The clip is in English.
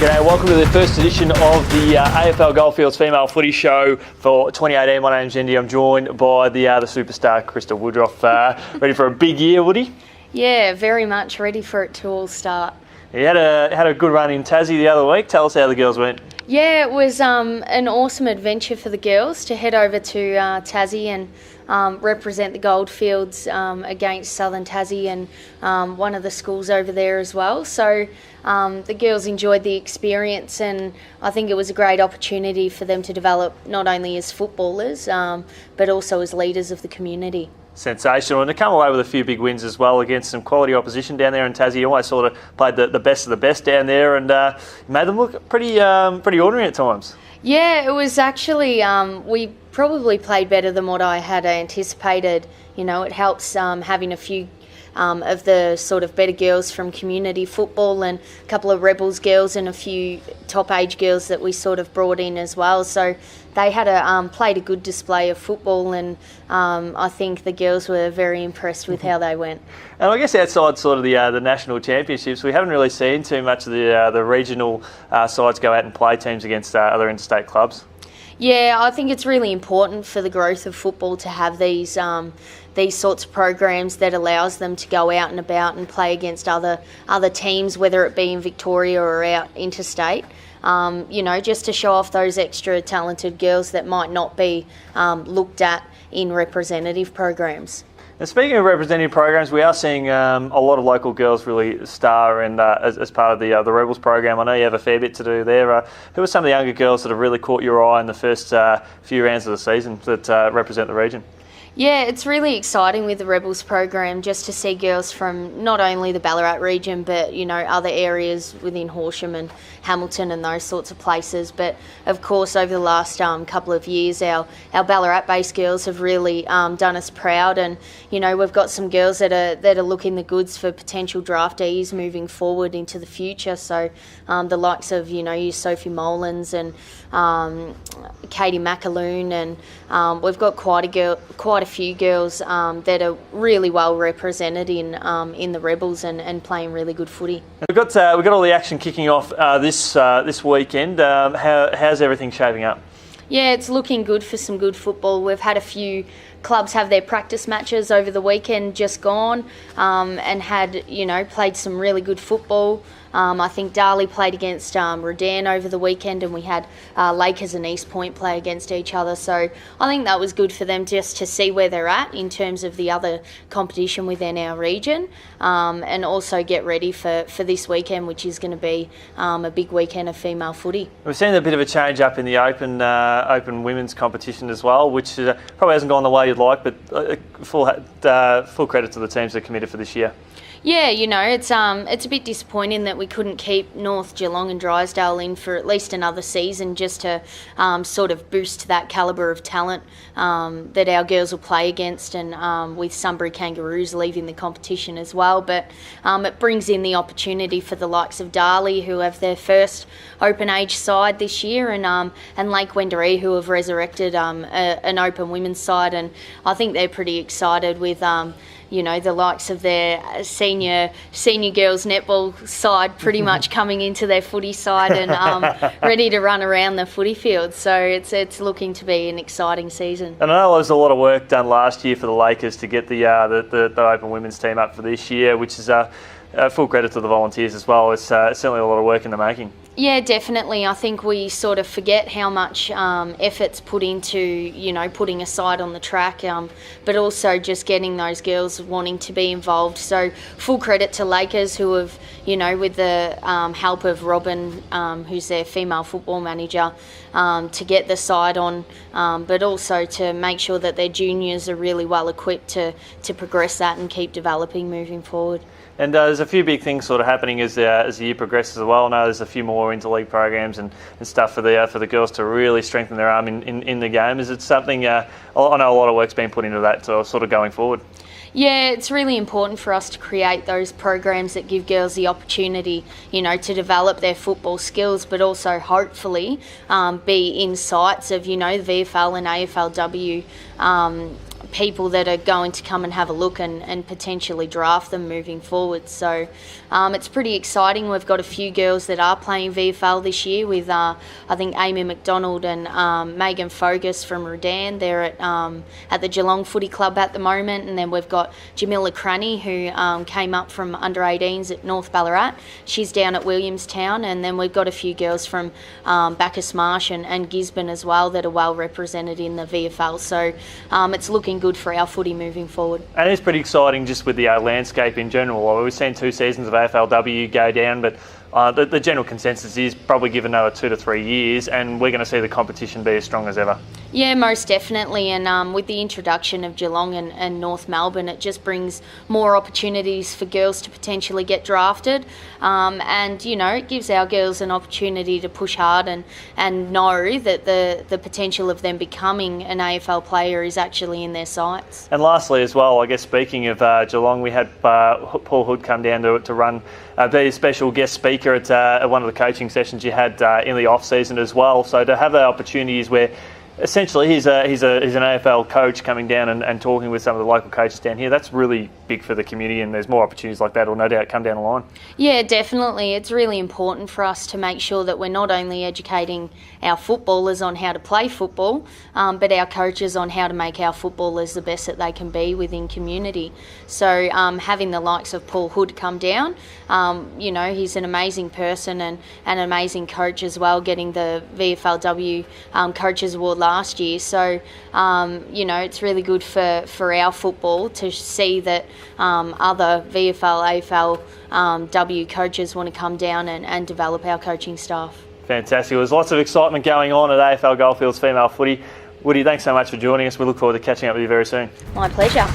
G'day, welcome to the first edition of the AFL Goldfields Female Footy Show for 2018. My name's Yeendy. I'm joined by the superstar Krista Woodruff. Ready for a big year, Woody? Yeah, very much ready for it to all start. You had a good run in Tassie the other week. Tell us how the girls went. Yeah, it was an awesome adventure for the girls to head over to Tassie and represent the Goldfields against Southern Tassie and one of the schools over there as well. So the girls enjoyed the experience, and I think it was a great opportunity for them to develop not only as footballers but also as leaders of the community. Sensational, and to come away with a few big wins as well against some quality opposition down there in Tassie. You almost sort of played the best of the best down there, and made them look pretty ordinary at times. Yeah, it was actually, we probably played better than what I had anticipated. You know, it helps having a few of the sort of better girls from community football and a couple of Rebels girls and a few top age girls that we sort of brought in as well. So they had played a good display of football, and I think the girls were very impressed with how they went. And I guess outside sort of the national championships, we haven't really seen too much of the regional sides go out and play teams against other interstate clubs. Yeah, I think it's really important for the growth of football to have these sorts of programs that allows them to go out and about and play against other teams, whether it be in Victoria or out interstate. You know, just to show off those extra talented girls that might not be looked at in representative programs. And speaking of representative programs, we are seeing a lot of local girls really star and as part of the Rebels program. I know you have a fair bit to do there. Who are some of the younger girls that have really caught your eye in the first few rounds of the season that represent the region? Yeah, it's really exciting with the Rebels program just to see girls from not only the Ballarat region but, you know, other areas within Horsham and Hamilton and those sorts of places. But, of course, over the last couple of years, our Ballarat-based girls have really done us proud, and, you know, we've got some girls that are looking the goods for potential draftees moving forward into the future. So the likes of, you know, your Sophie Molins and Katie McAloon, and we've got quite a few girls that are really well represented in the Rebels and playing really good footy. We've got all the action kicking off this weekend. How's everything shaping up? Yeah, it's looking good for some good football. We've had a few clubs have their practice matches over the weekend just gone, and had, you know, played some really good football. I think Darley played against Rodan over the weekend, and we had Lakers and East Point play against each other. So I think that was good for them just to see where they're at in terms of the other competition within our region, and also get ready for this weekend, which is going to be a big weekend of female footy. We've seen a bit of a change up in the open women's competition as well, which probably hasn't gone the way you'd like, but full credit to the teams that are committed for this year. Yeah, you know, it's a bit disappointing that we couldn't keep North, Geelong and Drysdale in for at least another season just to sort of boost that calibre of talent that our girls will play against, and with Sunbury Kangaroos leaving the competition as well. But it brings in the opportunity for the likes of Darley, who have their first open age side this year, and Lake Wendouree, who have resurrected an open women's side, and I think they're pretty excited with you know, the likes of their senior girls netball side pretty much coming into their footy side and ready to run around the footy field. So it's looking to be an exciting season. And I know there was a lot of work done last year for the Lakers to get the open women's team up for this year, which is full credit to the volunteers as well. It's certainly a lot of work in the making. Yeah, definitely. I think we sort of forget how much effort's put into, you know, putting a side on the track, but also just getting those girls wanting to be involved. So full credit to Lakers, who have, you know, with the help of Robin, who's their female football manager, to get the side on, but also to make sure that their juniors are really well equipped to progress that and keep developing moving forward. And there's a few big things sort of happening as the year progresses as well. I know there's a few more interleague programs and stuff for the girls to really strengthen their arm in the game. Is it something, I know a lot of work's been put into that sort of going forward? Yeah, it's really important for us to create those programs that give girls the opportunity, you know, to develop their football skills, but also hopefully be in sights of, you know, the VFL and AFLW people that are going to come and have a look and potentially draft them moving forward. So it's pretty exciting. We've got a few girls that are playing VFL this year with I think Amy McDonald and Megan Fogus from Rodan. They're at the Geelong Footy Club at the moment, and then we've got Jamila Cranny, who came up from under-18s at North Ballarat. She's down at Williamstown, and then we've got a few girls from Bacchus Marsh and Gisborne as well that are well represented in the VFL. So it's looking good for our footy moving forward. And it's pretty exciting just with the landscape in general. We've seen 2 seasons of AFLW go down, but the general consensus is probably give another 2 to 3 years and we're going to see the competition be as strong as ever. Yeah, most definitely. And with the introduction of Geelong and North Melbourne, it just brings more opportunities for girls to potentially get drafted. And, you know, it gives our girls an opportunity to push hard and know that the potential of them becoming an AFL player is actually in their sights. And lastly as well, I guess speaking of Geelong, we had Paul Hood come down to run be a special guest speaker at one of the coaching sessions you had in the off-season as well. So to have the opportunities where essentially he's an AFL coach coming down and talking with some of the local coaches down here, that's really big for the community, and there's more opportunities like that will no doubt come down the line. Yeah, definitely. It's really important for us to make sure that we're not only educating our footballers on how to play football, but our coaches on how to make our footballers the best that they can be within community. So having the likes of Paul Hood come down, you know, he's an amazing person and an amazing coach as well, getting the VFLW Coaches Award last year. So, you know, it's really good for our football to see that other VFL, AFL, W coaches want to come down and develop our coaching staff. Fantastic. There's lots of excitement going on at AFL Goldfields Female Footy. Woody, thanks so much for joining us. We look forward to catching up with you very soon. My pleasure.